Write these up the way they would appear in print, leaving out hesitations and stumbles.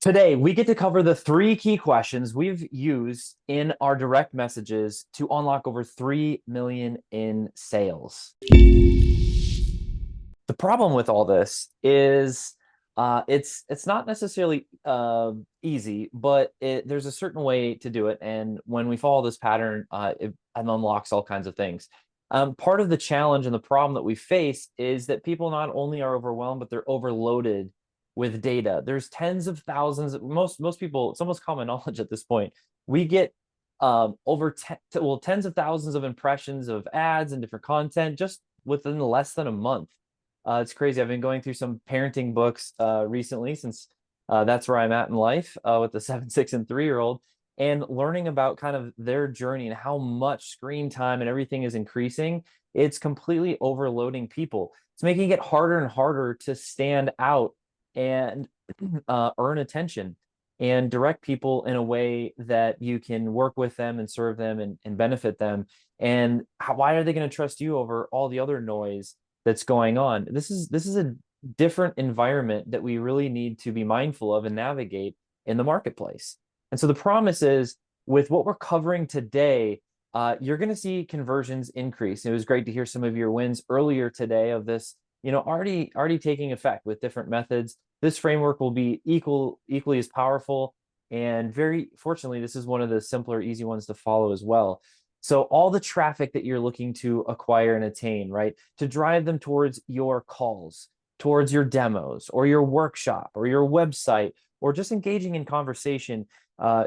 Today, we get to cover the three key questions we've used in our direct messages to unlock over 3 million in sales. The problem with all this is it's not necessarily easy, but there's a certain way to do it. And when we follow this pattern, it unlocks all kinds of things. Part of the challenge and the problem that we face is that people not only are overwhelmed, but they're overloaded with data. There's tens of thousands. Most people, it's almost common knowledge at this point. We get tens of thousands of impressions of ads and different content just within less than a month. It's crazy. I've been going through some parenting books recently since that's where I'm at in life with the 7, 6, and 3-year-old, and learning about kind of their journey and how much screen time and everything is increasing. It's completely overloading people. It's making it harder and harder to stand out and earn attention and direct people in a way that you can work with them and serve them and benefit them. And why are they going to trust you over all the other noise that's going on? This is a different environment that we really need to be mindful of and navigate in the marketplace. And so the promise is, with what we're covering today, you're going to see conversions increase. It was great to hear some of your wins earlier today of this, already taking effect with different methods. This framework will be equally as powerful, and very fortunately, this is one of the simpler, easy ones to follow as well. So all the traffic that you're looking to acquire and attain, right, to drive them towards your calls, towards your demos, or your workshop, or your website, or just engaging in conversation,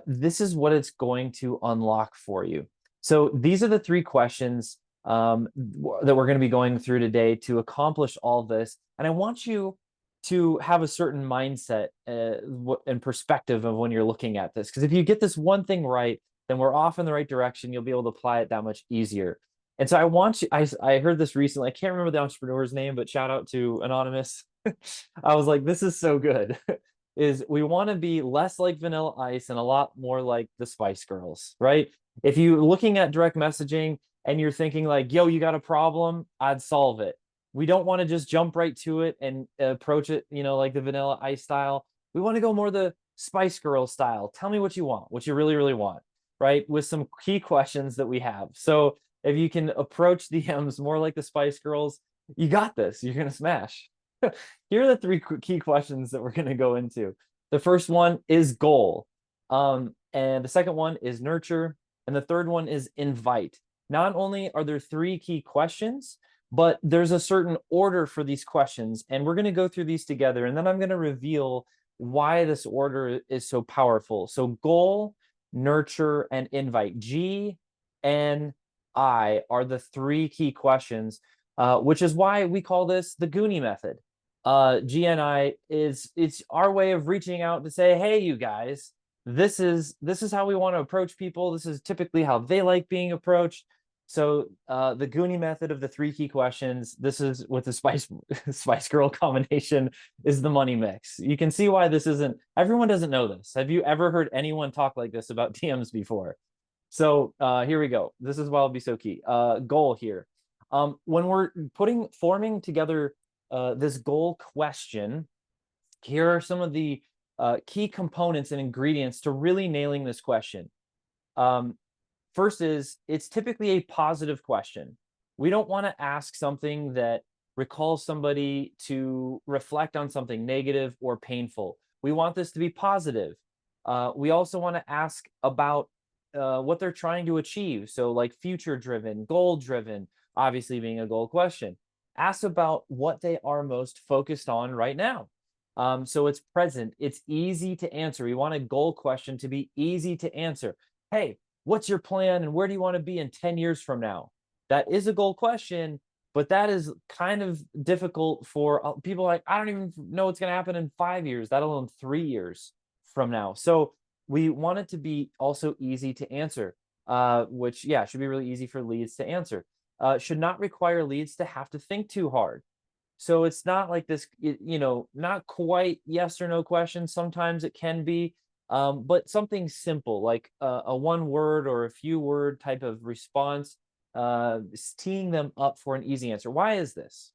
this is what it's going to unlock for you. So these are the three questions that we're going to be going through today to accomplish all of this. And I want you to have a certain mindset and perspective of when you're looking at this. Because if you get this one thing right, then we're off in the right direction. You'll be able to apply it that much easier. And so I want you, I heard this recently. I can't remember the entrepreneur's name, but shout out to Anonymous. I was like, this is so good. Is we want to be less like Vanilla Ice and a lot more like the Spice Girls, right? If you're looking at direct messaging and you're thinking like, yo, you got a problem, I'd solve it. We don't want to just jump right to it and approach it, like the Vanilla Ice style. We want to go more the Spice Girl style. Tell me what you want, what you really, really want, right? With some key questions that we have. So if you can approach DMs more like the Spice Girls, you got this. You're going to smash. Here are the three key questions that we're going to go into. The first one is goal. And the second one is nurture. And the third one is invite. Not only are there three key questions, but there's a certain order for these questions. And we're going to go through these together. And then I'm going to reveal why this order is so powerful. So goal, nurture, and invite. G, N, I are the three key questions, which is why we call this the Goonie method. GNI it's our way of reaching out to say, hey, you guys, this is how we want to approach people. This is typically how they like being approached. So the Goonie method of the three key questions, this is with the Spice Girl combination, is the money mix. You can see why this isn't, everyone doesn't know this. Have you ever heard anyone talk like this about DMs before? So here we go. This is why it'll be so key. Goal here. When we're forming together this goal question, here are some of the key components and ingredients to really nailing this question. First is, it's typically a positive question. We don't want to ask something that recalls somebody to reflect on something negative or painful. We want this to be positive. We also want to ask about what they're trying to achieve. So like future driven, goal driven, obviously being a goal question. Ask about what they are most focused on right now. So it's present, it's easy to answer. We want a goal question to be easy to answer. Hey, what's your plan and where do you want to be in 10 years from now? That is a goal question, but that is kind of difficult for people like, I don't even know what's going to happen in 5 years, let alone 3 years from now. So we want it to be also easy to answer, which, yeah, should be really easy for leads to answer. Should not require leads to have to think too hard. So it's not like this, not quite yes or no question. Sometimes it can be, but something simple like a one word or a few word type of response, teeing them up for an easy answer. Why is this?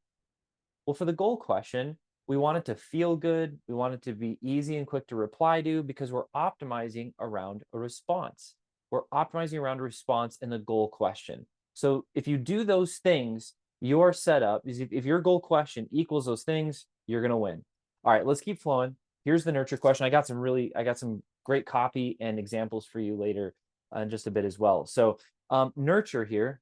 Well, for the goal question, We want it to feel good. We want it to be easy and quick to reply to because we're optimizing around a response. We're optimizing around a response in the goal question. So if you do those things, your setup is if your goal question equals those things, you're going to win. All right, let's keep flowing. Here's the nurture question. I got some great copy and examples for you later in just a bit as well. So nurture here,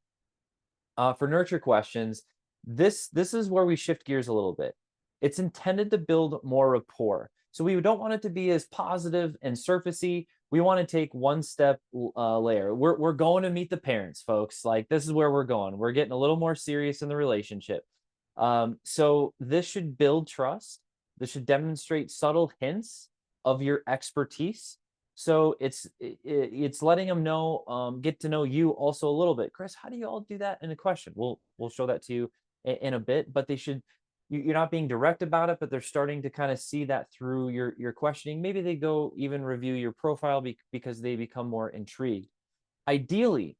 for nurture questions, this is where we shift gears a little bit. It's intended to build more rapport. So we don't want it to be as positive and surfacey. We want to take one step layer. We're going to meet the parents, folks. Like, this is where we're going. We're getting a little more serious in the relationship. So this should build trust. This should demonstrate subtle hints of your expertise. So it's letting them know, get to know you also a little bit. Chris, how do you all do that in a question? We'll show that to you in a bit, but they should, you're not being direct about it, but they're starting to kind of see that through your questioning. Maybe they go even review your profile because they become more intrigued. Ideally,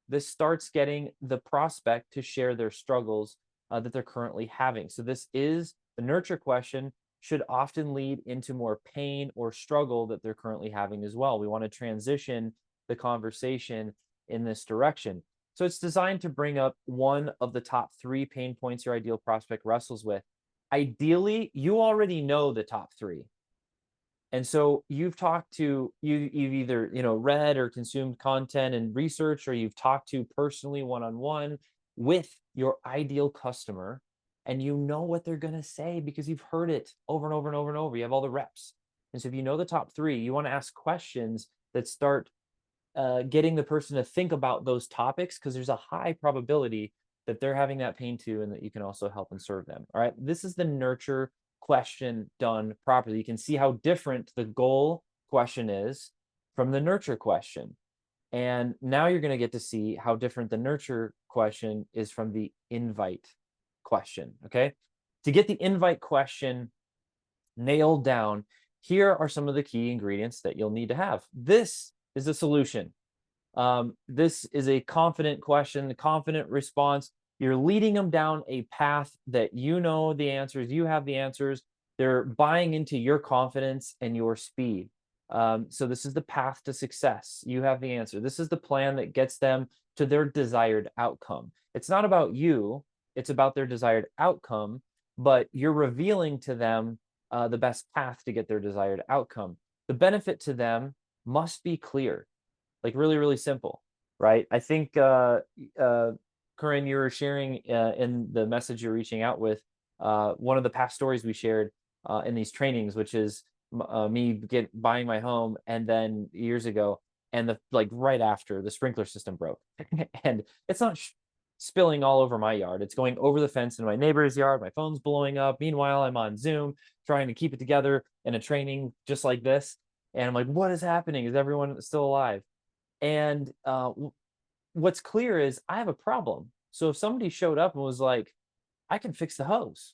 this starts getting the prospect to share their struggles that they're currently having. So this is the nurture question should often lead into more pain or struggle that they're currently having as well. We want to transition the conversation in this direction. So it's designed to bring up one of the top 3 pain points your ideal prospect wrestles with. Ideally, you already know the top 3. And so you've either read or consumed content and research, or you've talked to personally one-on-one with your ideal customer, and you know what they're going to say because you've heard it over and over and over and over. You have all the reps. And so if you know the top 3, you want to ask questions that start getting the person to think about those topics, because there's a high probability that they're having that pain too, and that you can also help and serve them. All right, this is the nurture question done properly. You can see how different the goal question is from the nurture question. And now you're going to get to see how different the nurture question is from the invite question. Okay, to get the invite question nailed down, here are some of the key ingredients that you'll need to have. This is the solution. This is a confident question, a confident response. You're leading them down a path that you know the answers, you have the answers. They're buying into your confidence and your speed. So this is the path to success. You have the answer. This is the plan that gets them to their desired outcome. It's not about you, it's about their desired outcome, but you're revealing to them the best path to get their desired outcome. The benefit to them must be clear, like really, really simple, right? I think, Corinne, you were sharing in the message you're reaching out with, one of the past stories we shared in these trainings, which is me buying my home, and then years ago, and right after, the sprinkler system broke, and it's not spilling all over my yard. It's going over the fence in my neighbor's yard. My phone's blowing up. Meanwhile, I'm on Zoom trying to keep it together in a training just like this. And I'm like, what is happening? Is everyone still alive? And what's clear is I have a problem. So if somebody showed up and was like, I can fix the hose,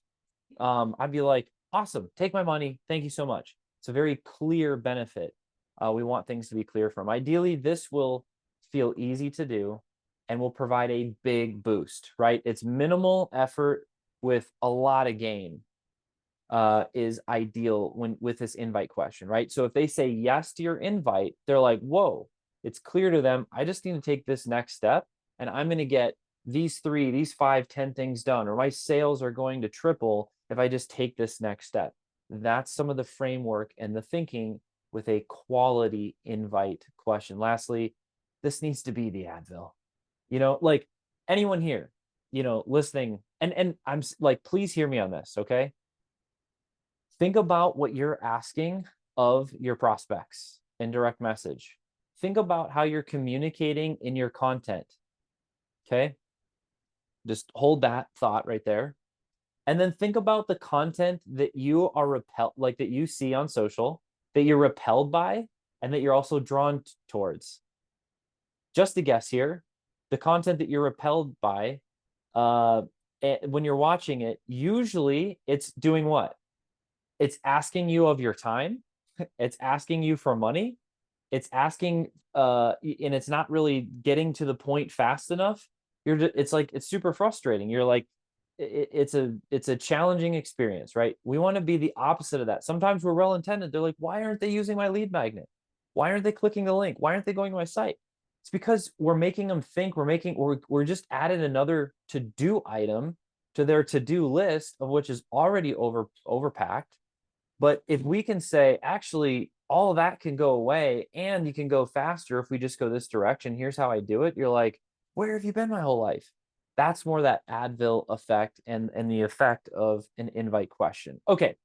I'd be like, awesome, take my money. Thank you so much. It's a very clear benefit. We want things to be clear from. Ideally, this will feel easy to do and will provide a big boost, right? It's minimal effort with a lot of gain. Is ideal with this invite question, right? So if they say yes to your invite, they're like, whoa, it's clear to them, I just need to take this next step, and I'm going to get these 5, 10 things done, or my sales are going to triple if I just take this next step. That's some of the framework and the thinking with a quality invite question. Lastly, this needs to be the Advil. Like, anyone here, listening, and I'm like, please hear me on this, okay? Think about what you're asking of your prospects in direct message. Think about how you're communicating in your content. Okay? Just hold that thought right there. And then think about the content that you are repelled, like that you see on social, that you're repelled by, and that you're also drawn towards. Just a guess here, the content that you're repelled by, when you're watching it, usually it's doing what? It's asking you of your time. It's asking you for money. It's asking, and it's not really getting to the point fast enough. It's super frustrating. You're like, it's a challenging experience, right? We want to be the opposite of that. Sometimes we're well intended. They're like, why aren't they using my lead magnet? Why aren't they clicking the link? Why aren't they going to my site? It's because we're making them think. We're just adding another to do item to their to do list, of which is already overpacked. But if we can say, actually, all of that can go away and you can go faster if we just go this direction, here's how I do it. You're like, where have you been my whole life? That's more that Advil effect and the effect of an invite question. Okay.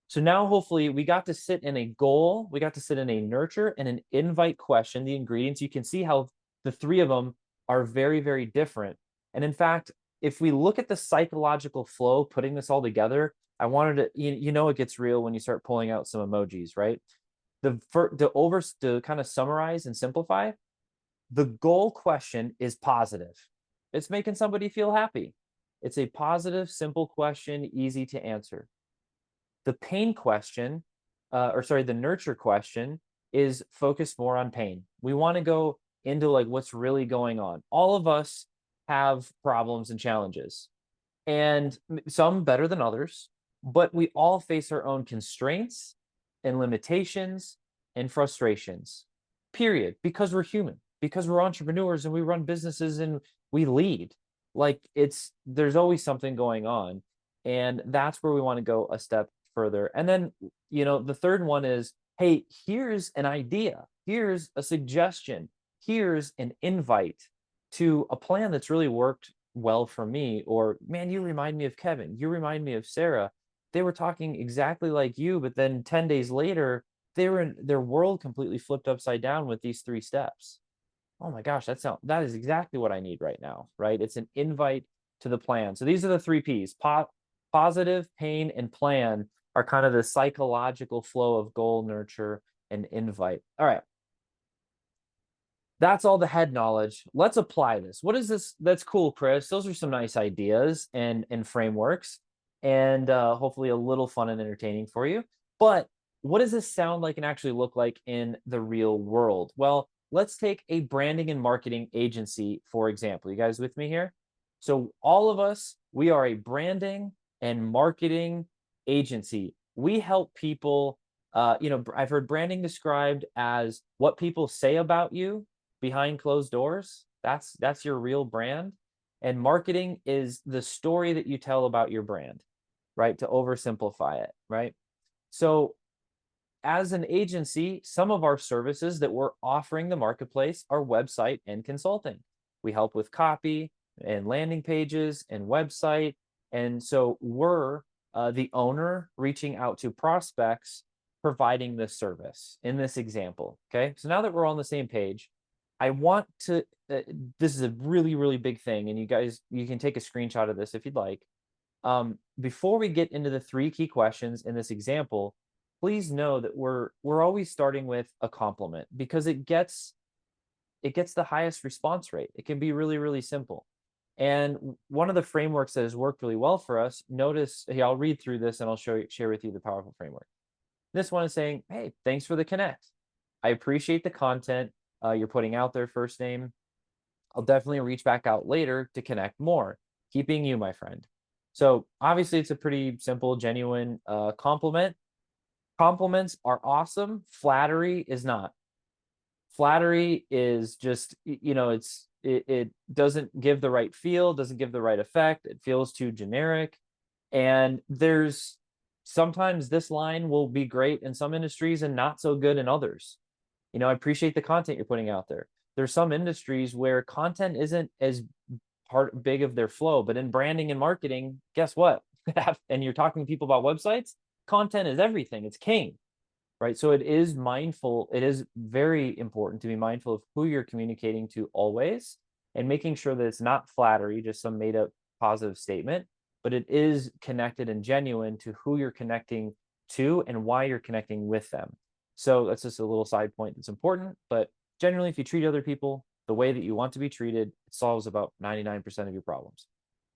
So now hopefully we got to sit in a goal, we got to sit in a nurture and an invite question, the ingredients. You can see how the three of them are very, very different. And in fact, if we look at the psychological flow, putting this all together, I wanted to, you know, it gets real when you start pulling out some emojis, right? To kind of summarize and simplify, the goal question is positive. It's making somebody feel happy. It's a positive, simple question, easy to answer. The pain question, the nurture question is focused more on pain. We want to go into like what's really going on. All of us have problems and challenges, and some better than others, but we all face our own constraints and limitations and frustrations, period, because we're human, because we're entrepreneurs and we run businesses and we lead. Like there's always something going on. And that's where we want to go a step further. And then, the third one is, hey, here's an idea, here's a suggestion, here's an invite to a plan that's really worked well for me. Or, man, you remind me of Kevin, you remind me of Sarah. They were talking exactly like you, but then 10 days later, their world completely flipped upside down with these 3 steps. Oh my gosh, that is exactly what I need right now, right? It's an invite to the plan. So these are the 3 P's. Positive, pain, and plan are kind of the psychological flow of goal, nurture, and invite. All right. That's all the head knowledge. Let's apply this. What is this? That's cool, Chris. Those are some nice ideas and frameworks, and hopefully a little fun and entertaining for you. But what does this sound like and actually look like in the real world? Well, let's take a branding and marketing agency, for example. You guys with me here? So all of us, we are a branding and marketing agency. We help people. I've heard branding described as what people say about you behind closed doors. That's your real brand. And marketing is the story that you tell about your brand, right? To oversimplify it, right? So as an agency, some of our services that we're offering the marketplace are website and consulting. We help with copy and landing pages and website. And so we're the owner reaching out to prospects, providing this service in this example. Okay. So now that we're on the same page, I want to, this is a really, really big thing. And you can take a screenshot of this if you'd like. Before we get into the 3 key questions in this example, please know that we're always starting with a compliment, because it gets the highest response rate. It can be really, really simple. And one of the frameworks that has worked really well for us, notice, hey, I'll read through this and I'll share with you the powerful framework. This one is saying, hey, thanks for the connect. I appreciate the content you're putting out there, first name. I'll definitely reach back out later to connect more. Keeping you, my friend. So obviously it's a pretty simple, genuine compliment. Compliments are awesome. Flattery is not. Flattery is just, it doesn't give the right feel, doesn't give the right effect. It feels too generic. And there's sometimes this line will be great in some industries and not so good in others. I appreciate the content you're putting out there. There's some industries where content isn't as big of their flow, but in branding and marketing, guess what? And you're talking to people about websites, content is everything. It's king, right? So it is very important to be mindful of who you're communicating to always, and making sure that it's not flattery, just some made up positive statement, but it is connected and genuine to who you're connecting to and why you're connecting with them. So that's just a little side point that's important. But generally, if you treat other people the way that you want to be treated, it solves about 99% of your problems.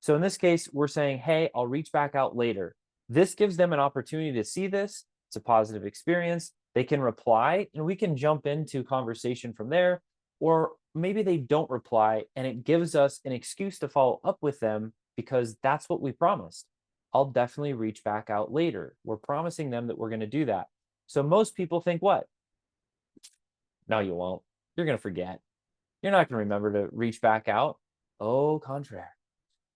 So in this case, we're saying, hey, I'll reach back out later. This gives them an opportunity to see this. It's a positive experience. They can reply and we can jump into conversation from there. Or maybe they don't reply and it gives us an excuse to follow up with them because that's what we promised. I'll definitely reach back out later. We're promising them that we're going to do that. So most people think what? No, you won't. You're going to forget. You're not going to remember to reach back out. Au contraire.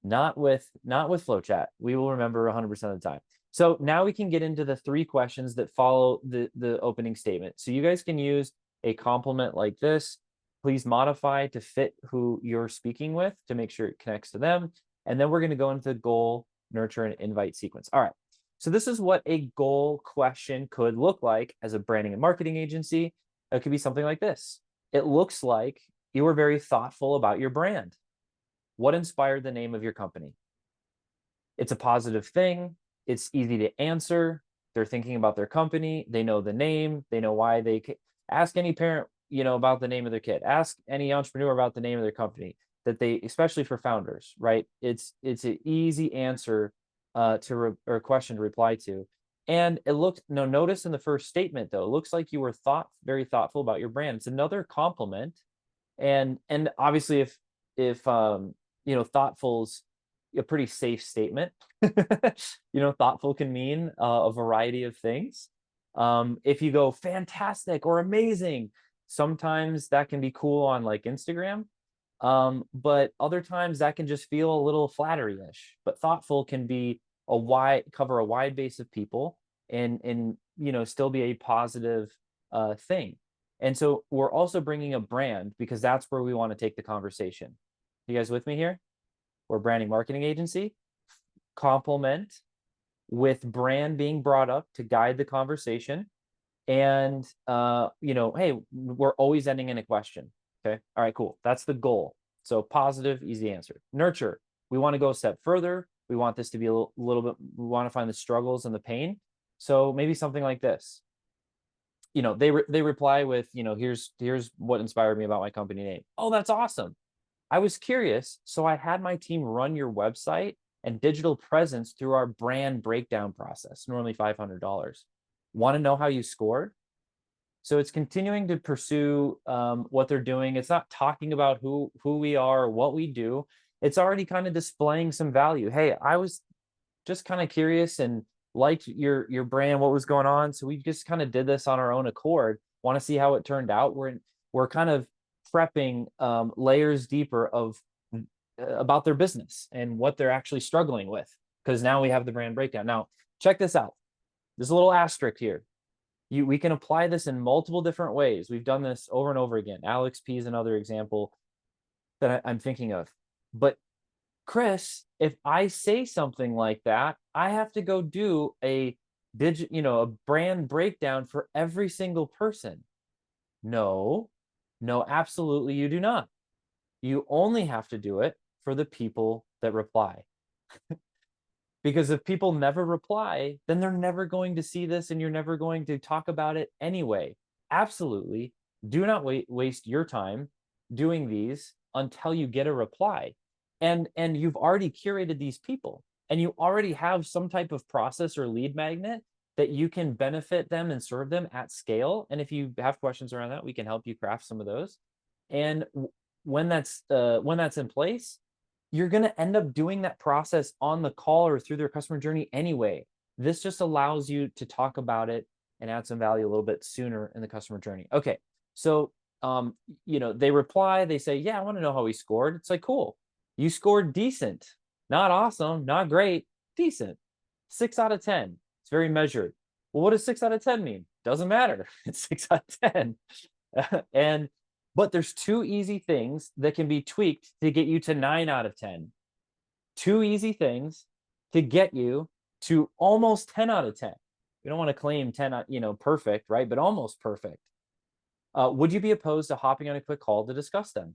Not with FlowChat. We will remember 100% of the time. So now we can get into the 3 questions that follow the opening statement. So you guys can use a compliment like this. Please modify to fit who you're speaking with to make sure it connects to them. And then we're going to go into the goal, nurture, and invite sequence. All right. So this is what a goal question could look like as a branding and marketing agency. It could be something like this. It looks like you were very thoughtful about your brand. What inspired the name of your company? It's a positive thing. It's easy to answer. They're thinking about their company. They know the name. They know why they ask any parent, about the name of their kid. Ask any entrepreneur about the name of their company that they, especially for founders, right? It's an easy answer or question to reply to. And it looks, notice in the first statement though, it looks like you were very thoughtful about your brand. It's another compliment. And obviously if thoughtful's a pretty safe statement. Thoughtful can mean a variety of things. If you go fantastic or amazing, sometimes that can be cool on like Instagram. But other times that can just feel a little flattery-ish. But thoughtful can be cover a wide base of people and still be a positive thing. And so we're also bringing a brand because that's where we want to take the conversation. You guys with me here? We're a branding marketing agency. Compliment with brand being brought up to guide the conversation. And, hey, we're always ending in a question. Okay. All right, cool. That's the goal. So positive, easy answer. Nurture. We want to go a step further. We want this to be a little bit, we want to find the struggles and the pain. So maybe something like this. They reply with, here's what inspired me about my company name. Oh, that's awesome. I was curious, so I had my team run your website and digital presence through our brand breakdown process, normally $500. Want to know how you scored? So it's continuing to pursue what they're doing. It's not talking about who we are or what we do. It's already kind of displaying some value. Hey, I was just kind of curious and liked your brand, what was going on. So we just kind of did this on our own accord. Want to see how it turned out. We're kind of prepping layers deeper of about their business and what they're actually struggling with, because now we have the brand breakdown. Now, check this out. There's a little asterisk here. We can apply this in multiple different ways. We've done this over and over again. Alex P is another example that I'm thinking of. But Chris, if I say something like that, I have to go do a brand breakdown for every single person. No, absolutely you do not. You only have to do it for the people that reply. Because if people never reply, then they're never going to see this and you're never going to talk about it anyway. Absolutely. Do not waste your time doing these until you get a reply. And you've already curated these people and you already have some type of process or lead magnet that you can benefit them and serve them at scale. And if you have questions around that, we can help you craft some of those. And when that's in place, you're going to end up doing that process on the call or through their customer journey anyway. This just allows you to talk about it and add some value a little bit sooner in the customer journey. Okay. So, they reply, they say, yeah, I want to know how we scored. It's like, cool. You scored decent, not awesome, not great, decent, 6 out of 10. It's very measured. Well, what does 6 out of 10 mean? Doesn't matter. It's 6 out of 10. But there's 2 easy things that can be tweaked to get you to 9 out of 10. 2 easy things to get you to almost 10 out of 10. We don't want to claim 10, perfect, right? But almost perfect. Would you be opposed to hopping on a quick call to discuss them?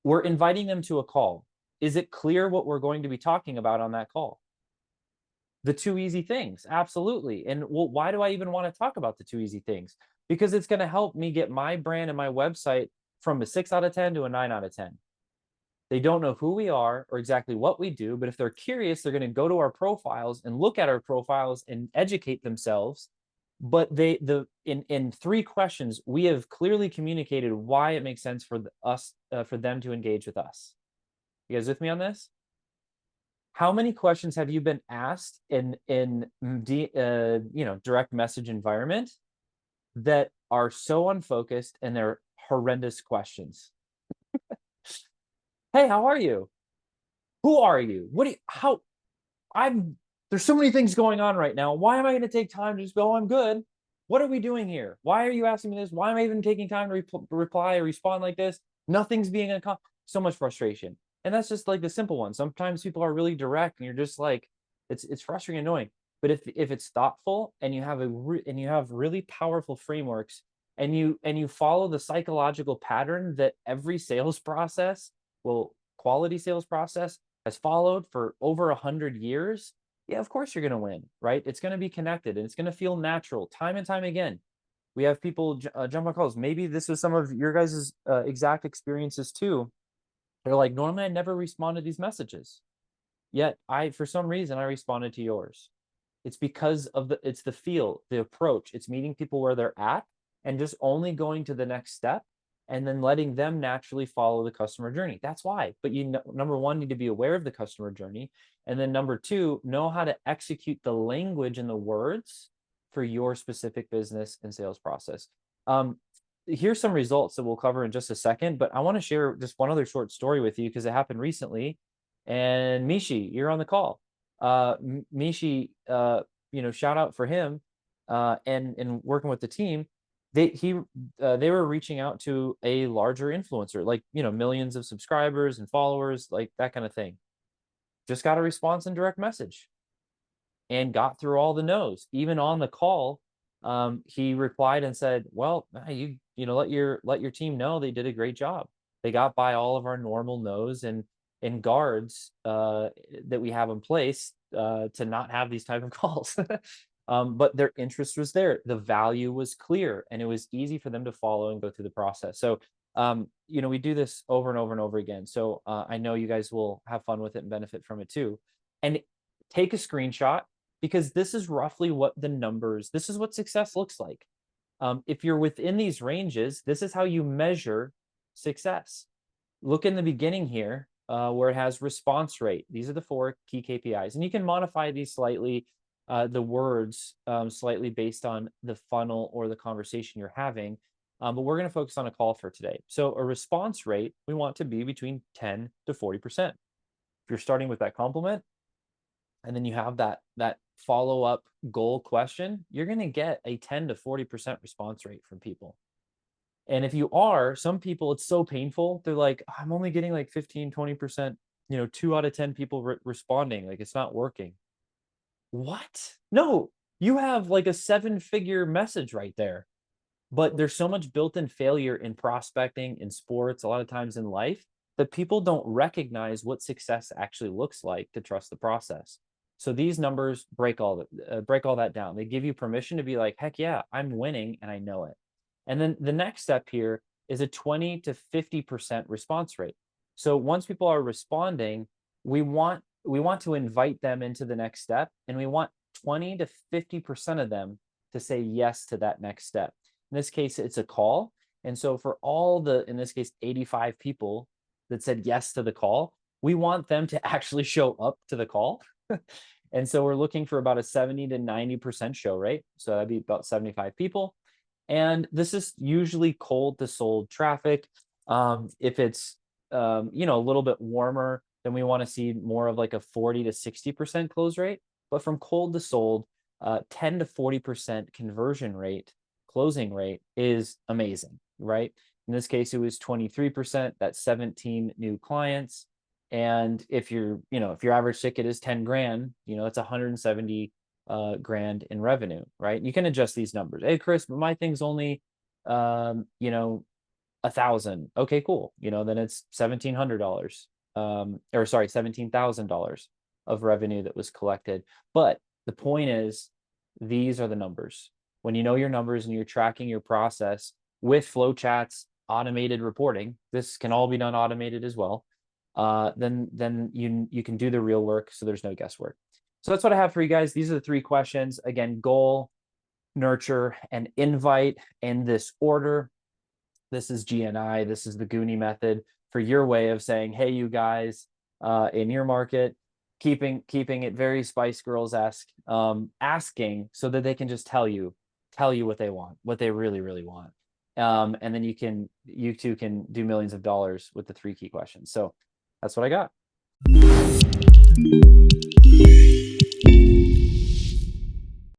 We're inviting them to a call. Is it clear what we're going to be talking about on that call? The 2 easy things, absolutely. And well, why do I even want to talk about the 2 easy things? Because it's going to help me get my brand and my website from a 6 out of 10 to a 9 out of 10. They don't know who we are or exactly what we do, but if they're curious, they're going to go to our profiles and look at our profiles and educate themselves. But in 3 questions, we have clearly communicated why it makes sense for them to engage with us. You guys with me on this? How many questions have you been asked in direct message environment that are so unfocused and they're horrendous questions? Hey, how are you? Who are you? What do you, how I'm there's so many things going on right now. Why am I going to take time to just go, oh, I'm good? What are we doing here? Why are you asking me this? Why am I even taking time to reply or respond like this? Nothing's being so much frustration. And that's just like the simple one. Sometimes people are really direct and you're just like, it's frustrating and annoying. But if it's thoughtful and you have and you have really powerful frameworks and you follow the psychological pattern that every sales process, well, quality sales process has followed for over 100 years, yeah, of course you're going to win, right? It's going to be connected and it's going to feel natural time and time again. We have people jump on calls. Maybe this is some of your guys' exact experiences too. They're like, normally I never respond to these messages. Yet for some reason, I responded to yours. It's because of it's the feel, the approach. It's meeting people where they're at and just only going to the next step and then letting them naturally follow the customer journey. That's why. But number one, need to be aware of the customer journey. And then number two, know how to execute the language and the words for your specific business and sales process. Here's some results that we'll cover in just a second, but I want to share just one other short story with you because it happened recently. And Mishi, you're on the call. Mishi, shout out for him, and working with the team. They were reaching out to a larger influencer, like, millions of subscribers and followers, like that kind of thing. Just got a response in direct message and got through all the no's. Even on the call, he replied and said, well, let your team know they did a great job. They got by all of our normal no's and guards that we have in place to not have these type of calls. But their interest was there. The value was clear and it was easy for them to follow and go through the process. So, we do this over and over and over again. So I know you guys will have fun with it and benefit from it too. And take a screenshot, because this is roughly what this is what success looks like. If you're within these ranges, this is how you measure success. Look in the beginning here where it has response rate. These are the 4 key KPIs. And you can modify these slightly, the words slightly based on the funnel or the conversation you're having. But we're going to focus on a call for today. So a response rate, we want to be between 10 to 40%. If you're starting with that compliment, and then you have that follow-up goal question, you're going to get a 10 to 40% response rate from people. And if you are, some people, it's so painful. They're like, I'm only getting like 15, 20%, 2 out of 10 people responding. Like, it's not working. What? No, you have like a 7-figure message right there. But there's so much built-in failure in prospecting, in sports, a lot of times in life, that people don't recognize what success actually looks like to trust the process. So these numbers break all that down. They give you permission to be like, heck yeah, I'm winning and I know it. And then the next step here is a 20 to 50% response rate. So once people are responding, we want to invite them into the next step, and we want 20 to 50% of them to say yes to that next step. In this case, it's a call. And so for all in this case, 85 people that said yes to the call, we want them to actually show up to the call. And so we're looking for about a 70 to 90% show rate. So that'd be about 75 people. And this is usually cold to sold traffic. If it's, a little bit warmer, then we want to see more of like a 40 to 60% close rate. But from cold to sold, 10 to 40% conversion rate, closing rate is amazing, right? In this case, it was 23%, that's 17 new clients. And if your average ticket is 10 grand, it's 170 grand in revenue, right? You can adjust these numbers. Hey, Chris, but my thing's only, 1,000. Okay, cool. Then it's $1,700, or sorry, $17,000 of revenue that was collected. But the point is, these are the numbers. When you know your numbers and you're tracking your process with FlowChat's automated reporting, this can all be done automated as well. Then you can do the real work, so there's no guesswork. So that's what I have for you guys. These are the 3 questions. Again, goal, nurture, and invite in this order. This is GNI. This is the Goonie method for your way of saying, hey, you guys, in your market, keeping it very Spice Girls-esque, asking so that they can just tell you what they want, what they really, really want. And then you two can do millions of dollars with the 3 key questions. So that's what I got.